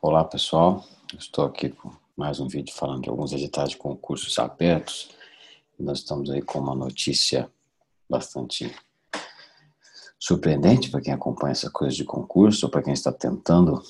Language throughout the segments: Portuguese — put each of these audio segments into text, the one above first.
Olá pessoal, eu estou aqui com mais um vídeo falando de alguns editais de concursos abertos. Nós estamos aí com uma notícia bastante surpreendente para quem acompanha essa coisa de concurso, ou para quem está tentando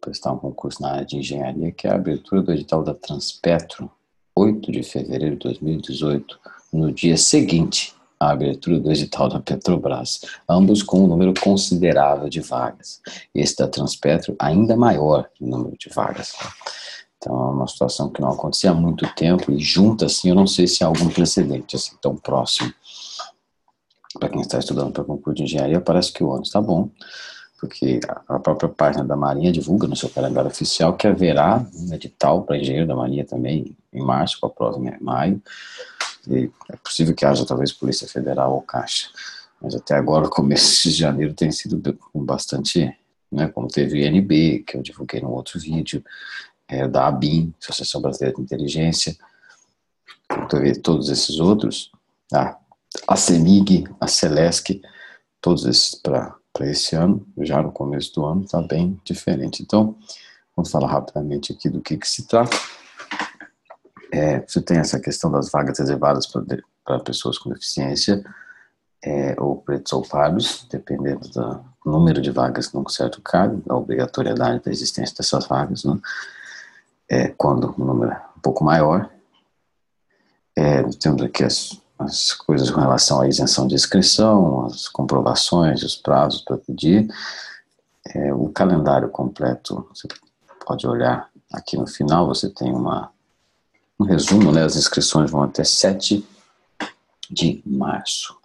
prestar um concurso na área de engenharia, que é a abertura do edital da Transpetro, 8 de fevereiro de 2018, no dia seguinte à abertura do edital da Petrobras, ambos com um número considerável de vagas. Esse da Transpetro ainda maior em número de vagas. Então é uma situação que não acontecia há muito tempo e junto assim eu não sei se há algum precedente assim tão próximo. Para quem está estudando para concurso de engenharia, parece que o ano está bom, porque a própria página da Marinha divulga no seu calendário oficial que haverá um edital para engenheiro da Marinha também em março, com a prova em maio. E é possível que haja talvez Polícia Federal ou Caixa, mas até agora o começo de janeiro tem sido com bastante, né, como teve o INB, que eu divulguei no outro vídeo, da ABIN, Associação Brasileira de Inteligência, todos esses outros, a CEMIG, a CELESC, todos esses para esse ano, já no começo do ano, está bem diferente. Então, vamos falar rapidamente aqui do que se trata. Você tem essa questão das vagas reservadas para pessoas com deficiência, ou pretos ou pardos, dependendo do número de vagas num certo cargo, da obrigatoriedade da existência dessas vagas, né? Quando o número é um pouco maior. Temos aqui as coisas com relação à isenção de inscrição, as comprovações, os prazos para pedir, o calendário completo, você pode olhar aqui no final, você tem um resumo, né? As inscrições vão até 7 de março,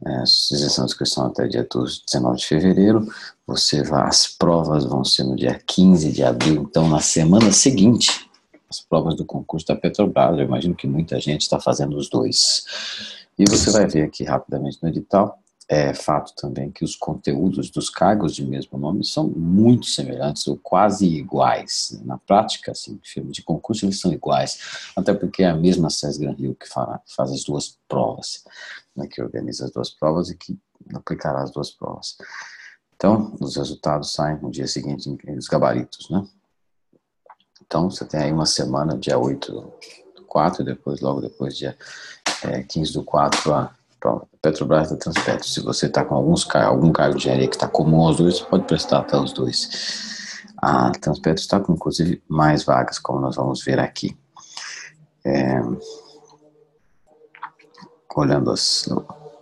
a isenção de inscrição até dia 19 de fevereiro, as provas vão ser no dia 15 de abril, então na semana seguinte, as provas do concurso da Petrobras. Eu imagino que muita gente está fazendo os dois. E você vai ver aqui rapidamente no edital, fato também que os conteúdos dos cargos de mesmo nome são muito semelhantes ou quase iguais. Na prática, assim, em filme de concurso, eles são iguais, até porque é a mesma SES Gran Rio que faz as duas provas, né, que organiza as duas provas e que aplicará as duas provas. Então, os resultados saem no dia seguinte, os gabaritos, né? Então, você tem aí uma semana, dia 8 do 4, e logo depois, dia 15 do 4, a Petrobras da Transpetro. Se você está com algum cargo de engenharia que está comum aos dois, você pode prestar até os dois. A Transpetro está com, inclusive, mais vagas, como nós vamos ver aqui.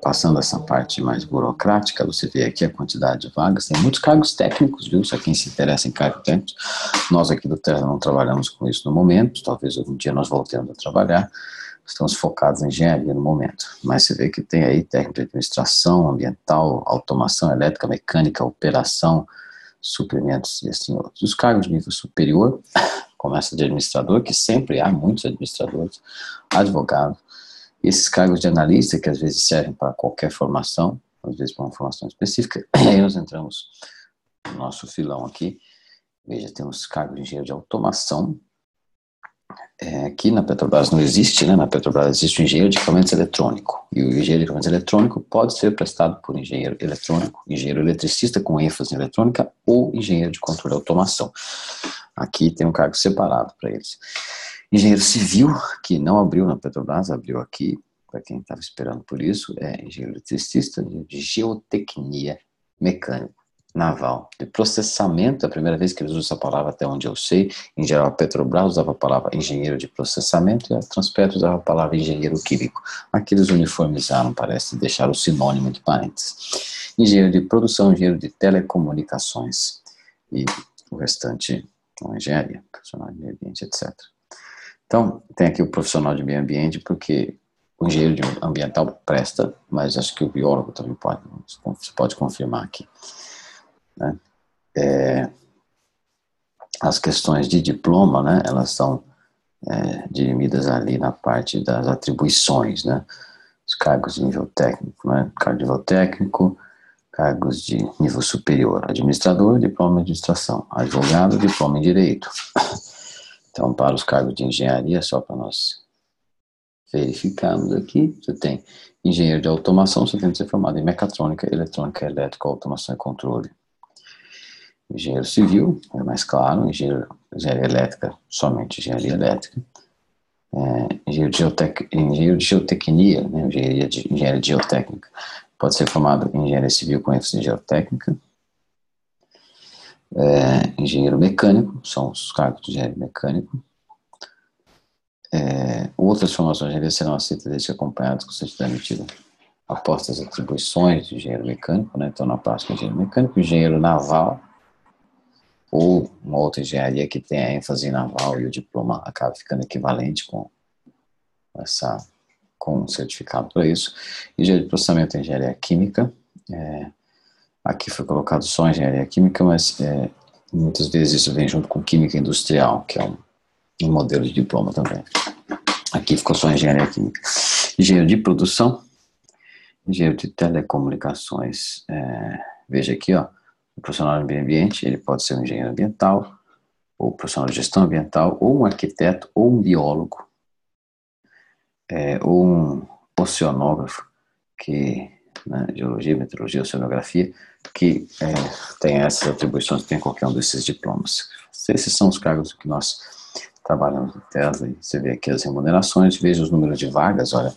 Passando essa parte mais burocrática, você vê aqui a quantidade de vagas. Tem muitos cargos técnicos, viu? Só quem se interessa em cargos técnicos. Nós aqui do Terra não trabalhamos com isso no momento, talvez algum dia nós voltemos a trabalhar. Estamos focados em engenharia no momento. Mas você vê que tem aí técnico de administração, ambiental, automação elétrica, mecânica, operação, suprimentos e assim outros. Os cargos de nível superior, começa de administrador, que sempre há muitos administradores, advogado. Esses cargos de analista, que às vezes servem para qualquer formação, às vezes para uma formação específica, e aí nós entramos no nosso filão aqui. Veja, temos cargos de engenheiro de automação. Aqui na Petrobras não existe, né? Na Petrobras existe o engenheiro de equipamentos eletrônico. E o engenheiro de equipamentos eletrônico pode ser prestado por engenheiro eletrônico, engenheiro eletricista com ênfase em eletrônica ou engenheiro de controle de automação. Aqui tem um cargo separado para eles. Engenheiro civil, que não abriu na Petrobras, abriu aqui, para quem estava esperando por isso, engenheiro eletricista, de geotecnia, mecânico, naval, de processamento. É a primeira vez que eles usam essa palavra, até onde eu sei. Em geral, a Petrobras usava a palavra engenheiro de processamento e a Transpetro usava a palavra engenheiro químico. Aqui eles uniformizaram, parece, deixaram o sinônimo de parênteses. Engenheiro de produção, engenheiro de telecomunicações e o restante com engenharia, profissional de meio ambiente, etc. Então, tem aqui o profissional de meio ambiente, porque o engenheiro ambiental presta, mas acho que o biólogo também você pode confirmar aqui, né? As questões de diploma, né, elas são dirimidas ali na parte das atribuições, né? Os cargos de nível técnico, né? Cargo de nível técnico, cargos de nível superior, administrador, diploma em administração, advogado, diploma em direito. Então, para os cargos de engenharia, só para nós verificarmos aqui, você tem engenheiro de automação, você tem que ser formado em mecatrônica, eletrônica, elétrica, automação e controle. Engenheiro civil, é mais claro, engenharia elétrica, somente engenharia elétrica. Engenheiro de geotecnia, né, engenharia de geotécnica, pode ser formado em engenharia civil com ênfase em geotécnica. Engenheiro mecânico, são os cargos de engenheiro mecânico. Outras formações de engenharia serão aceitas desde que acompanhadas com certidão emitida após as atribuições de engenheiro mecânico, né? Então, na prática, engenheiro mecânico, engenheiro naval, ou uma outra engenharia que tenha ênfase em naval e o diploma acaba ficando equivalente com um certificado para isso. Engenharia de processamento é engenharia química. Aqui foi colocado só engenharia química, mas muitas vezes isso vem junto com química industrial, que é um modelo de diploma também. Aqui ficou só engenharia química. Engenheiro de produção, engenheiro de telecomunicações. Veja aqui, ó, o profissional de meio ambiente, ele pode ser um engenheiro ambiental, ou profissional de gestão ambiental, ou um arquiteto, ou um biólogo, ou um oceanógrafo, né, geologia, meteorologia, oceanografia, que tem essas atribuições, tem qualquer um desses diplomas. Esses são os cargos que nós trabalhamos no Tesla, e você vê aqui as remunerações, veja os números de vagas, olha,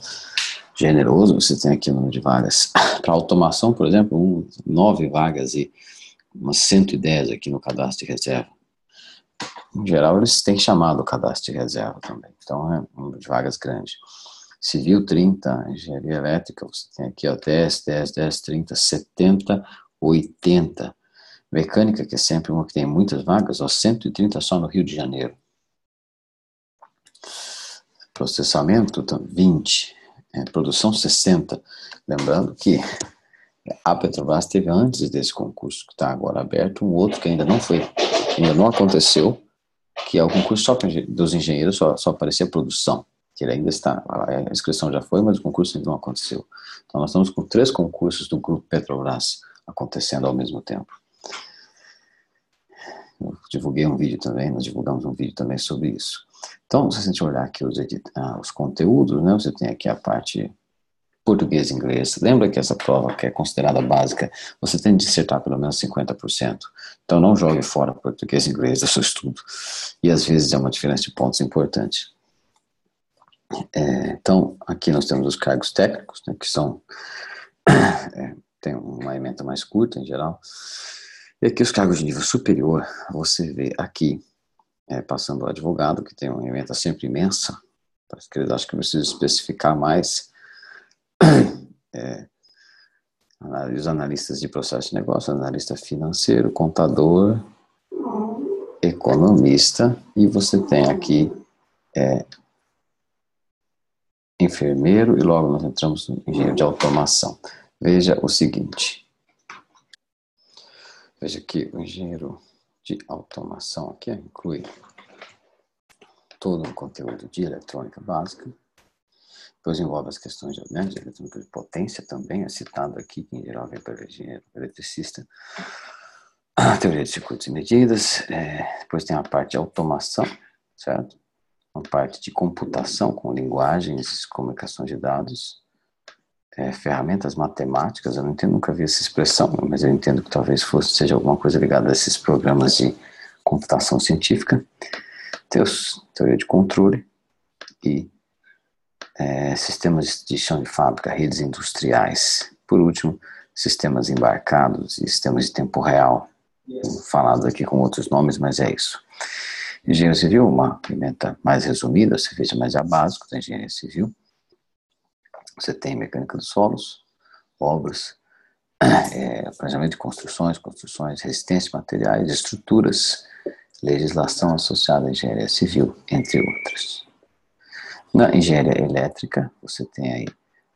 generoso, você tem aqui o número de vagas. Para automação, por exemplo, 9 vagas e umas 110 aqui no cadastro de reserva. Em geral, eles têm chamado o cadastro de reserva também, então é um número de vagas grande. Civil, 30, engenharia elétrica, você tem aqui, ó, 10, 10, 10, 30, 70, 80. Mecânica, que é sempre uma que tem muitas vagas, ó, 130 só no Rio de Janeiro. Processamento, 20. Produção, 60. Lembrando que a Petrobras teve antes desse concurso, que está agora aberto, um outro que ainda não aconteceu, que é o concurso só dos engenheiros, só aparecia produção, que ele ainda está, a inscrição já foi, mas o concurso ainda não aconteceu. Então nós estamos com 3 concursos do Grupo Petrobras acontecendo ao mesmo tempo. Eu divulguei um vídeo também, nós divulgamos um vídeo também sobre isso. Então, se a gente olhar aqui os conteúdos, né, você tem aqui a parte português e inglês. Lembra que essa prova, que é considerada básica, você tem de dissertar pelo menos 50%. Então, não jogue fora português e inglês do seu estudo. E, às vezes, é uma diferença de pontos importante. Então, aqui nós temos os cargos técnicos, né, que são... tem uma ementa mais curta, em geral. E aqui os cargos de nível superior, você vê aqui, passando o advogado, que tem uma ementa sempre imensa, parece que eles acham que eu preciso especificar mais. Os analistas de processo de negócio, analista financeiro, contador, economista, e você tem aqui enfermeiro, e logo nós entramos no engenheiro de automação. Veja o seguinte, veja que o engenheiro de automação aqui inclui todo o conteúdo de eletrônica básica, depois envolve as questões de eletrônica de potência também, é citado aqui, que em geral vem para o engenheiro eletricista, a teoria de circuitos e medidas, depois tem a parte de automação, certo? Uma parte de computação com linguagens, comunicação de dados, ferramentas matemáticas, eu não entendo, nunca vi essa expressão, mas eu entendo que talvez seja alguma coisa ligada a esses programas de computação científica, teoria de controle e sistemas de chão de fábrica, redes industriais. Por último, sistemas embarcados e sistemas de tempo real, falados aqui com outros nomes, mas é isso. Engenharia civil, uma ementa mais resumida, você veja mais a básico da engenharia civil. Você tem mecânica dos solos, obras, planejamento de construções, resistência de materiais, estruturas, legislação associada à engenharia civil, entre outras. Na engenharia elétrica, você tem aí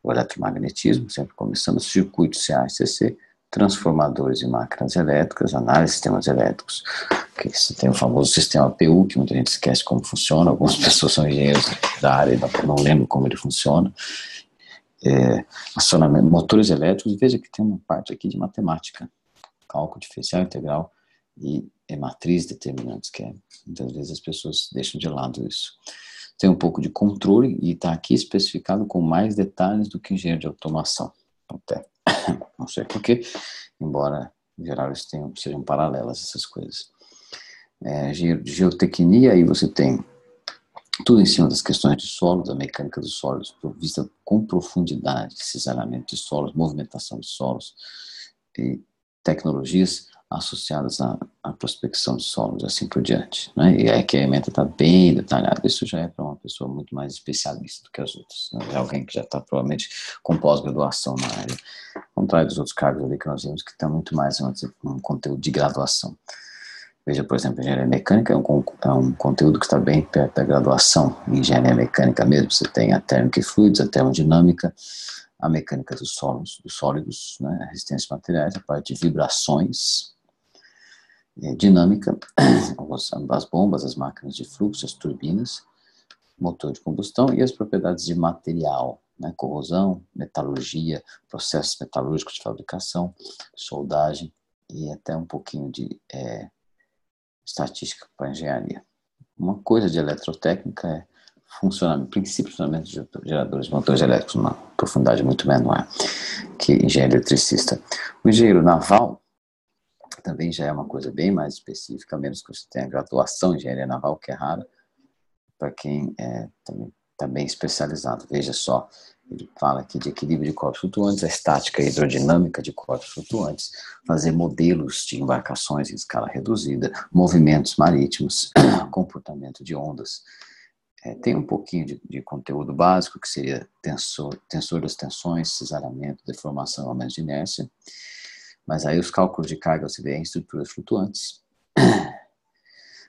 o eletromagnetismo, sempre começando, circuitos CA/CC, transformadores e máquinas elétricas, análise de sistemas elétricos, que você tem o famoso sistema PU, que muita gente esquece como funciona, algumas pessoas são engenheiros da área e não lembram como ele funciona. Acionamento, motores elétricos, veja que tem uma parte aqui de matemática, cálculo diferencial integral e matriz determinantes, que muitas vezes as pessoas deixam de lado isso. Tem um pouco de controle e está aqui especificado com mais detalhes do que engenheiro de automação. Até, não sei porquê, embora em geral eles sejam paralelas, essas coisas. Geotecnia, aí você tem tudo em cima das questões de solos, da mecânica dos solos, vista com profundidade, cisalhamento de solos, movimentação de solos e tecnologias associadas à prospecção de solos, assim por diante, né? E aí que a ementa está bem detalhada. Isso já é para uma pessoa muito mais especialista do que as outras, né? É alguém que já está provavelmente com pós-graduação na área, ao contrário dos outros cargos ali que nós vimos que tem muito mais um conteúdo de graduação. Veja, por exemplo, engenharia mecânica é um conteúdo que está bem perto da graduação. Em engenharia mecânica mesmo, você tem a térmica e fluidos, a termodinâmica, a mecânica dos sólidos, né, a resistência de materiais, a parte de vibrações, dinâmica, as bombas, as máquinas de fluxo, as turbinas, motor de combustão e as propriedades de material, né, corrosão, metalurgia, processos metalúrgicos de fabricação, soldagem e até um pouquinho de estatística para engenharia. Uma coisa de eletrotécnica é princípio de funcionamento de geradores de motores elétricos, uma profundidade muito menor que engenheiro eletricista. O engenheiro naval também já é uma coisa bem mais específica, a menos que você tenha graduação em engenharia naval, que é rara, para quem também está bem especializado. Veja só, ele fala aqui de equilíbrio de corpos flutuantes, a estática e hidrodinâmica de corpos flutuantes, fazer modelos de embarcações em escala reduzida, movimentos marítimos, comportamento de ondas. Tem um pouquinho de conteúdo básico, que seria tensor das tensões, cisalhamento, deformação e aumento de inércia. Mas aí os cálculos de carga você vê em estruturas flutuantes.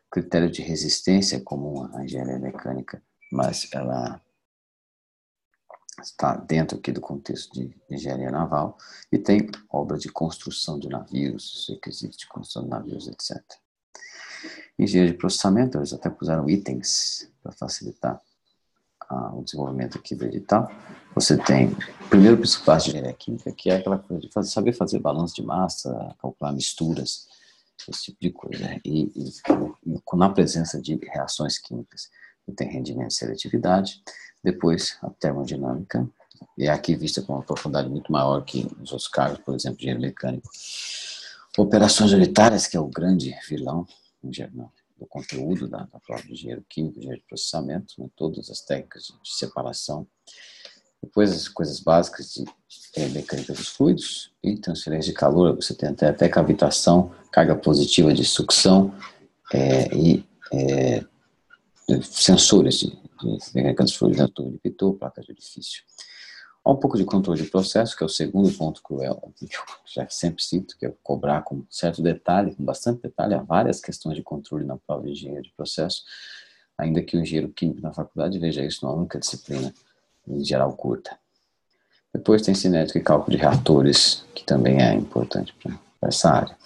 Critério de resistência é comum à engenharia mecânica, mas ela está dentro aqui do contexto de engenharia naval, e tem obra de construção de navios, requisitos de construção de navios, etc. Engenharia de processamento, eles até puseram itens para facilitar o desenvolvimento aqui do edital. Você tem, primeiro, o principal de engenharia química, que é aquela coisa de saber fazer balanço de massa, calcular misturas, esse tipo de coisa. E na presença de reações químicas, você tem rendimento e seletividade. Depois, a termodinâmica, e é aqui vista com uma profundidade muito maior que nos outros cargos, por exemplo, engenheiro mecânico. Operações unitárias, que é o grande vilão do conteúdo da prova de engenheiro químico, engenheiro de processamento, né, todas as técnicas de separação. Depois, as coisas básicas de mecânica dos fluidos e transferência de calor. Você tem até cavitação, carga positiva de sucção e sensores de mecânica dos fluidos, né, tubo de Pitot, placa de orifício. Há um pouco de controle de processo, que é o segundo ponto que eu já sempre cito, que é cobrar com certo detalhe, com bastante detalhe, há várias questões de controle na prova de engenheiro de processo, ainda que o engenheiro químico na faculdade veja isso numa única disciplina, em geral curta. Depois tem cinética e cálculo de reatores, que também é importante para essa área.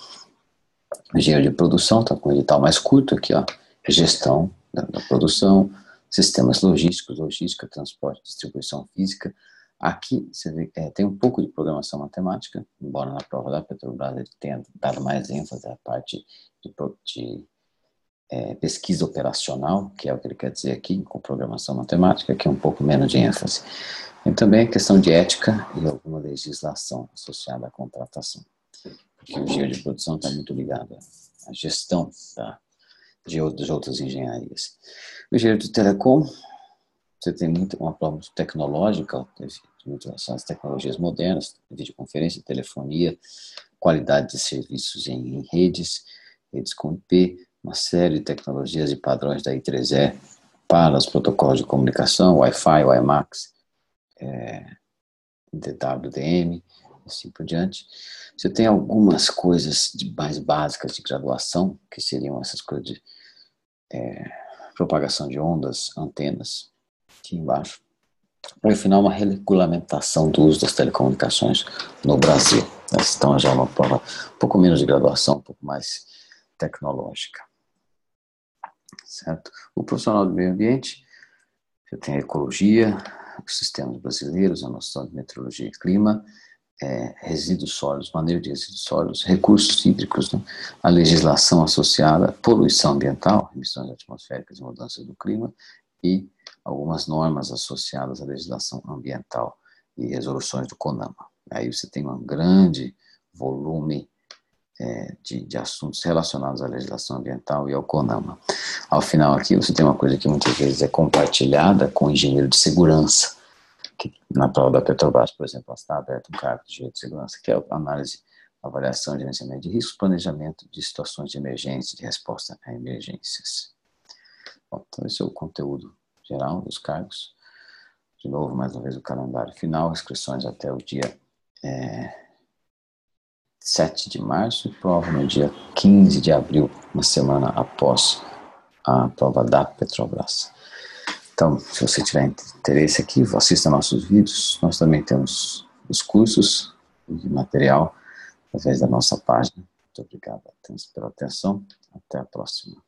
O engenheiro de produção está com o edital mais curto aqui, ó, gestão da produção, sistemas logísticos, logística, transporte, distribuição física. Aqui você vê, tem um pouco de programação matemática, embora na prova da Petrobras ele tenha dado mais ênfase à parte de pesquisa operacional, que é o que ele quer dizer aqui, com programação matemática, que é um pouco menos de ênfase. E também a questão de ética e alguma legislação associada à contratação, porque o engenheiro de produção está muito ligado à gestão de outras engenharias. O engenheiro de telecom, você tem uma prova tecnológica, as tecnologias modernas, videoconferência, telefonia, qualidade de serviços em redes com IP, uma série de tecnologias e padrões da I3E para os protocolos de comunicação, Wi-Fi, WiMAX, DWDM, assim por diante. Você tem algumas coisas mais básicas de graduação, que seriam essas coisas de propagação de ondas, antenas, aqui embaixo. E, no final, uma regulamentação do uso das telecomunicações no Brasil. Então, já é uma prova um pouco menos de graduação, um pouco mais tecnológica. Certo? O profissional do meio ambiente, você tem a ecologia, os sistemas brasileiros, a noção de meteorologia e clima, resíduos sólidos, manejo de resíduos sólidos, recursos hídricos, né? A legislação associada à poluição ambiental, emissões atmosféricas e mudanças do clima, e algumas normas associadas à legislação ambiental e resoluções do CONAMA. Aí você tem um grande volume de assuntos relacionados à legislação ambiental e ao CONAMA. Ao final aqui você tem uma coisa que muitas vezes é compartilhada com o engenheiro de segurança, que na prova da Petrobras, por exemplo, está aberto um cargo de engenheiro de segurança, que é a análise, avaliação, gerenciamento de riscos, planejamento de situações de emergência, de resposta a emergências. Bom, então esse é o conteúdo geral dos cargos. De novo, mais uma vez, o calendário final, inscrições até o dia 7 de março e prova no dia 15 de abril, uma semana após a prova da Petrobras. Então, se você tiver interesse aqui, assista nossos vídeos. Nós também temos os cursos e material através da nossa página. Muito obrigado pela atenção. Até a próxima.